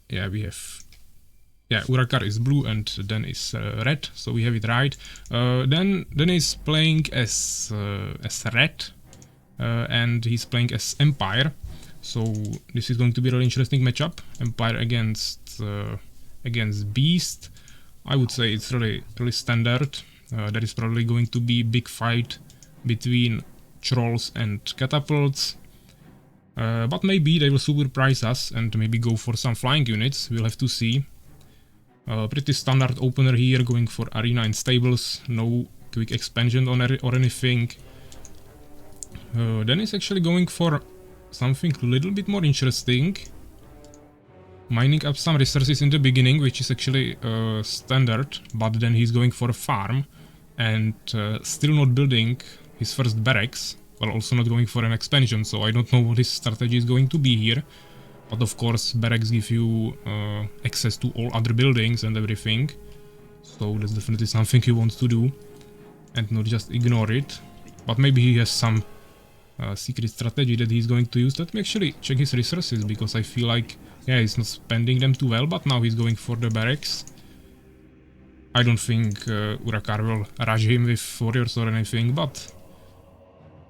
yeah, we have... Yeah, Urakaar is blue and then is red, so we have it right. Then is playing as red, and he's playing as Empire. So this is going to be a really interesting matchup. Empire against Beast. I would say it's really standard. There is probably going to be big fight between trolls and catapults. But maybe they will surprise us and maybe go for some flying units. We'll have to see. Pretty standard opener here, going for arena and stables. No quick expansion or anything. Then he's actually going for something a little bit more interesting. Mining up some resources in the beginning, which is actually standard, but then he's going for a farm and still not building his first barracks, while also not going for an expansion, so I don't know what his strategy is going to be here. But of course barracks give you access to all other buildings and everything, so that's definitely something he wants to do and not just ignore it. But maybe he has some secret strategy that he's going to use. Let me actually check his resources, because I feel like, yeah, he's not spending them too well, but now he's going for the barracks. I don't think Urakaar will rush him with warriors or anything, but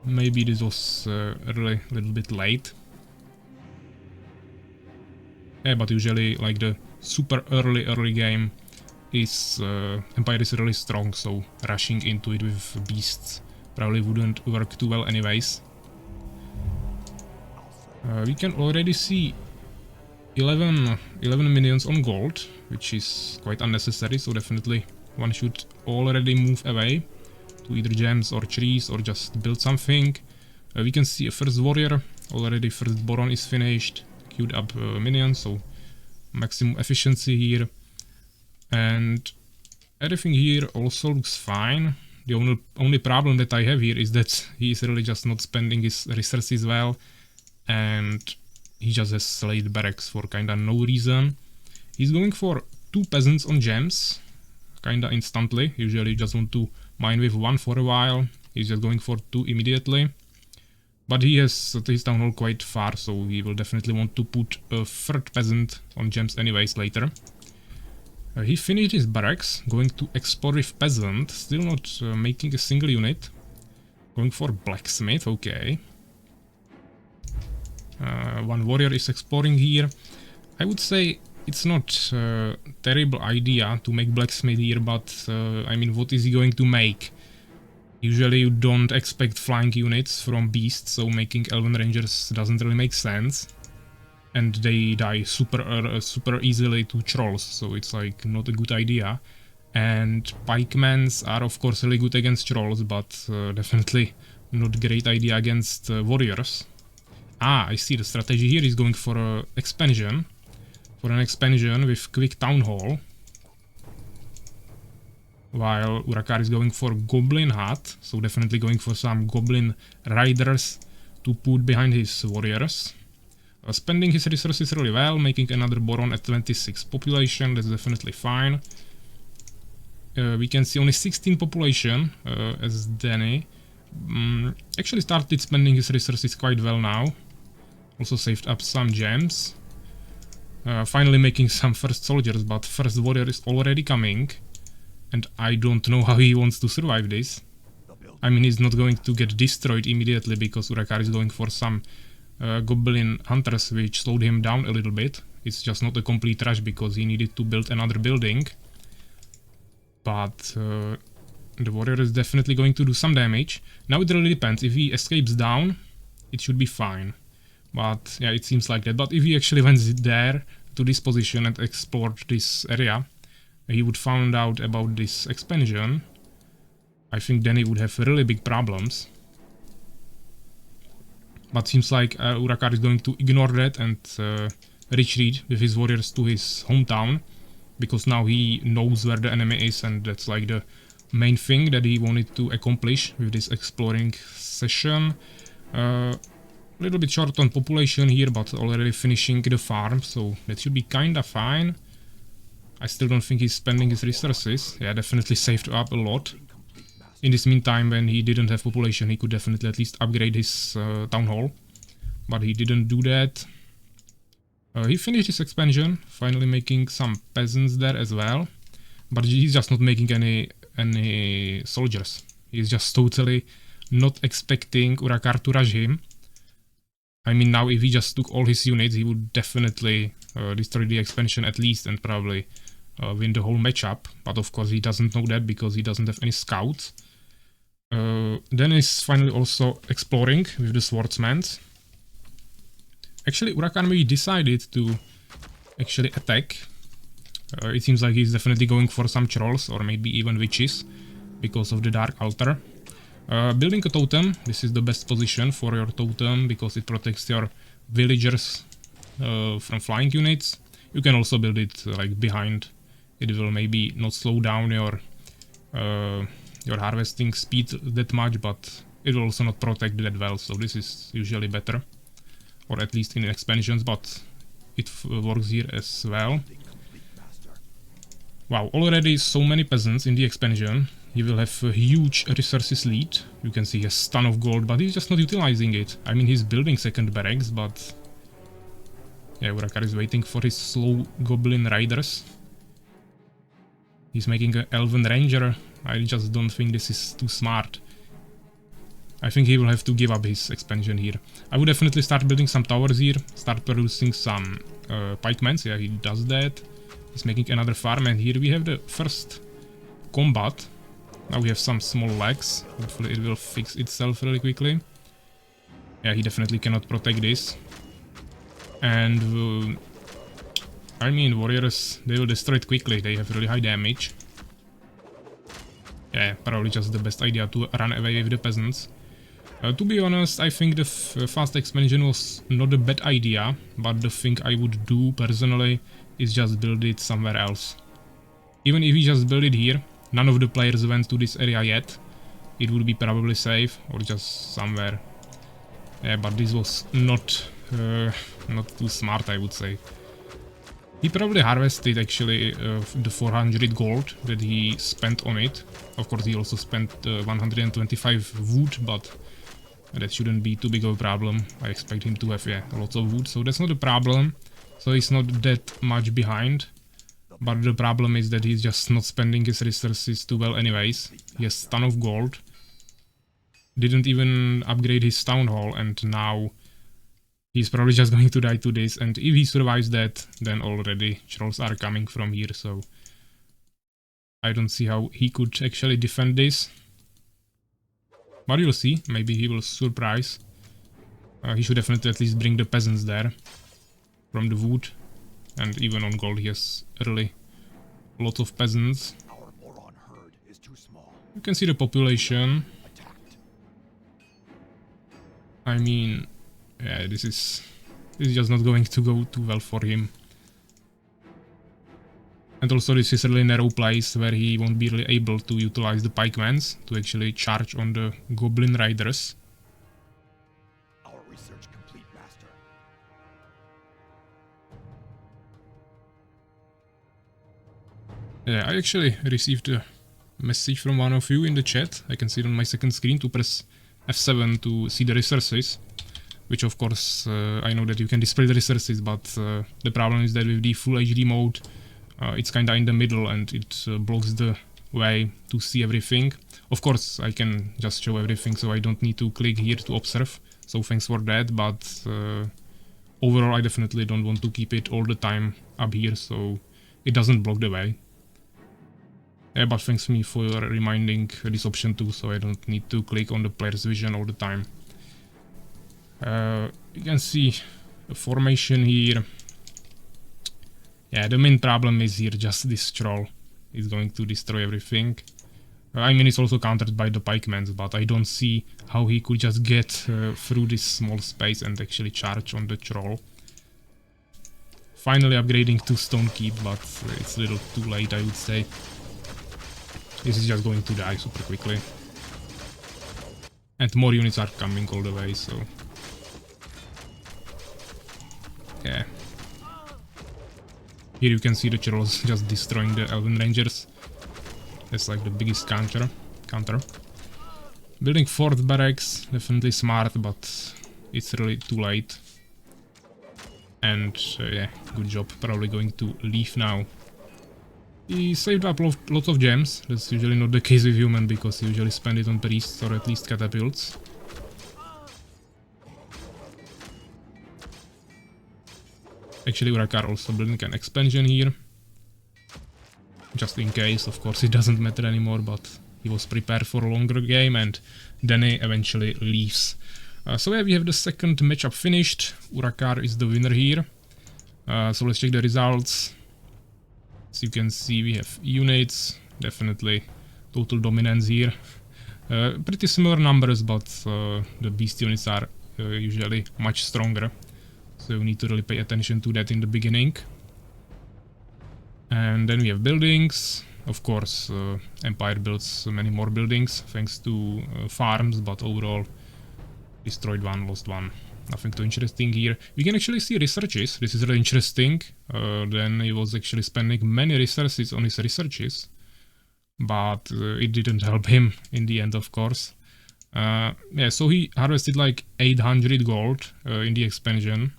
maybe this was really a little bit late. Yeah, but usually like the super early game is Empire is really strong, so rushing into it with beasts probably wouldn't work too well anyways. We can already see 11 minions on gold, which is quite unnecessary, so definitely one should already move away to either gems or trees or just build something. We can see a first warrior, already first Boron is finished, queued up minions, so maximum efficiency here. And everything here also looks fine. The only problem that I have here is that he is really just not spending his resources well, and he just has slayed barracks for kinda no reason. He's going for 2 peasants on gems, kinda instantly. Usually you just want to mine with 1 for a while. He's just going for 2 immediately. But he has his town hall quite far, so he will definitely want to put a 3rd peasant on gems anyways later. He finished his barracks, going to explore with peasant, still not making a single unit. Going for blacksmith, okay. One warrior is exploring here. I would say it's not a terrible idea to make blacksmith here, but I mean, what is he going to make? Usually you don't expect flying units from beasts, so making elven rangers doesn't really make sense. And they die super easily to trolls, so it's like not a good idea. And pikemans are of course really good against trolls, but definitely not a great idea against warriors. Ah, I see the strategy here is going for an expansion. For an expansion with quick town hall. While Urakaar is going for goblin hut, so definitely going for some goblin riders to put behind his warriors. Spending his resources really well, making another Boron at 26 population, that's definitely fine. We can see only 16 population as Danny. Actually started spending his resources quite well now. Also saved up some gems. Finally making some first soldiers, but first warrior is already coming. And I don't know how he wants to survive this. I mean, he's not going to get destroyed immediately because Urakaar is going for some goblin hunters, which slowed him down a little bit. It's just not a complete rush because he needed to build another building. But the warrior is definitely going to do some damage. Now it really depends. If he escapes down, it should be fine. But yeah, it seems like that. But if he actually went there to this position and explored this area, he would find out about this expansion. I think then he would have really big problems. But seems like Urakaar is going to ignore that and retreat with his warriors to his hometown. Because now he knows where the enemy is, and that's like the main thing that he wanted to accomplish with this exploring session. Little bit short on population here, but already finishing the farm, so that should be kinda fine. I still don't think he's spending his resources. Yeah, definitely saved up a lot. In this meantime, when he didn't have population, he could definitely at least upgrade his town hall. But he didn't do that. He finished his expansion, finally making some peasants there as well. But he's just not making any soldiers. He's just totally not expecting Urakaar to rush him. I mean, now if he just took all his units, he would definitely destroy the expansion at least and probably win the whole matchup. But of course he doesn't know that because he doesn't have any scouts. Then is finally also exploring with the swordsmen. Actually, Urakaar maybe decided to actually attack. It seems like he's definitely going for some trolls or maybe even witches because of the dark altar. Building a totem, this is the best position for your totem because it protects your villagers from flying units. You can also build it like behind. It will maybe not slow down your harvesting speed that much, but it will also not protect that well, so this is usually better. Or at least in expansions, but it works here as well. Wow, already so many peasants in the expansion. He will have a huge resources lead. You can see he has a ton of gold, but he's just not utilizing it. I mean, he's building second barracks, but yeah, Urakaar is waiting for his slow goblin riders. He's making an elven ranger. I just don't think this is too smart. I think he will have to give up his expansion here. I would definitely start building some towers here, start producing some pikemans. Yeah, he does that. He's making another farm, and here we have the first combat. Now we have some small lags. Hopefully it will fix itself really quickly. Yeah, he definitely cannot protect this. And I mean, warriors, they will destroy it quickly. They have really high damage. Yeah, probably just the best idea to run away with the peasants. To be honest, I think the fast expansion was not a bad idea, but the thing I would do personally is just build it somewhere else. Even if we just build it here, none of the players went to this area yet. It would be probably safe, or just somewhere. Yeah, but this was not too smart, I would say. He probably harvested actually the 400 gold that he spent on it. Of course, he also spent 125 wood, but that shouldn't be too big of a problem. I expect him to have, yeah, lots of wood, so that's not a problem. So he's not that much behind. But the problem is that he's just not spending his resources too well anyways. He has a ton of gold. Didn't even upgrade his town hall, and now he's probably just going to die to this. And if he survives that, then already trolls are coming from here, so I don't see how he could actually defend this. But you'll see, maybe he will surprise. He should definitely at least bring the peasants there from the wood. And even on gold he has really lots of peasants. You can see the population. I mean, yeah, this is just not going to go too well for him. And also this is a really narrow place where he won't be really able to utilize the pikemans to actually charge on the goblin riders. Our research complete, Master. Yeah, I actually received a message from one of you in the chat. I can see it on my second screen to press F7 to see the resources. Which of course, I know that you can display the resources, but the problem is that with the full HD mode, it's kinda in the middle and it blocks the way to see everything. Of course, I can just show everything, so I don't need to click here to observe. So thanks for that, but overall I definitely don't want to keep it all the time up here, so it doesn't block the way. Yeah, but thanks me for reminding this option too, so I don't need to click on the player's vision all the time. You can see the formation here. Yeah, the main problem is here just this troll is going to destroy everything. I mean, it's also countered by the pikemans, but I don't see how he could just get through this small space and actually charge on the troll. Finally upgrading to stone keep, but it's a little too late, I would say. This is just going to die super quickly. And more units are coming all the way, so yeah. Here you can see the trolls just destroying the elven rangers. That's like the biggest counter. Building fourth barracks, definitely smart, but it's really too late. And yeah, good job. Probably going to leave now. He saved up lots of gems. That's usually not the case with human, because he usually spend it on priests or at least catapults. Actually, Urakaar also building an expansion here. Just in case, of course, it doesn't matter anymore, but he was prepared for a longer game, and Danny eventually leaves. So yeah, we have the second matchup finished. Urakaar is the winner here. So let's check the results. As you can see, we have units, definitely total dominance here. Pretty similar numbers, but the beast units are usually much stronger. So you need to really pay attention to that in the beginning. And then we have buildings. Of course, Empire builds many more buildings thanks to farms, but overall destroyed one, lost one. Nothing too interesting here. We can actually see researches. This is really interesting. Then he was actually spending many resources on his researches, but it didn't help him in the end, of course. Yeah, so he harvested like 800 gold in the expansion.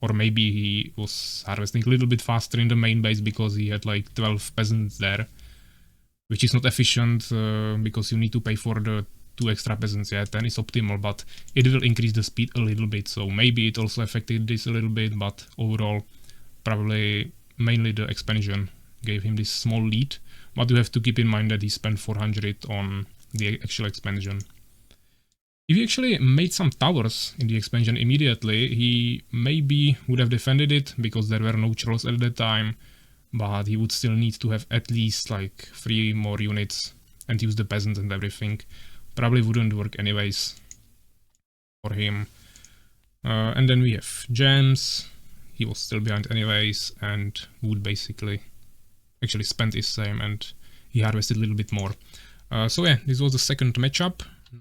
Or maybe he was harvesting a little bit faster in the main base because he had like 12 peasants there, which is not efficient because you need to pay for the 2 extra peasants. Yeah, 10 is optimal, but it will increase the speed a little bit, so maybe it also affected this a little bit, but overall probably mainly the expansion gave him this small lead. But you have to keep in mind that he spent 400 on the actual expansion. If he actually made some towers in the expansion immediately, he maybe would have defended it, because there were no trolls at that time, but he would still need to have at least like 3 more units and use the peasants and everything. Probably wouldn't work anyways for him. And then we have gems. He was still behind anyways, and would basically actually spend his same, and he harvested a little bit more. So yeah, this was the second matchup.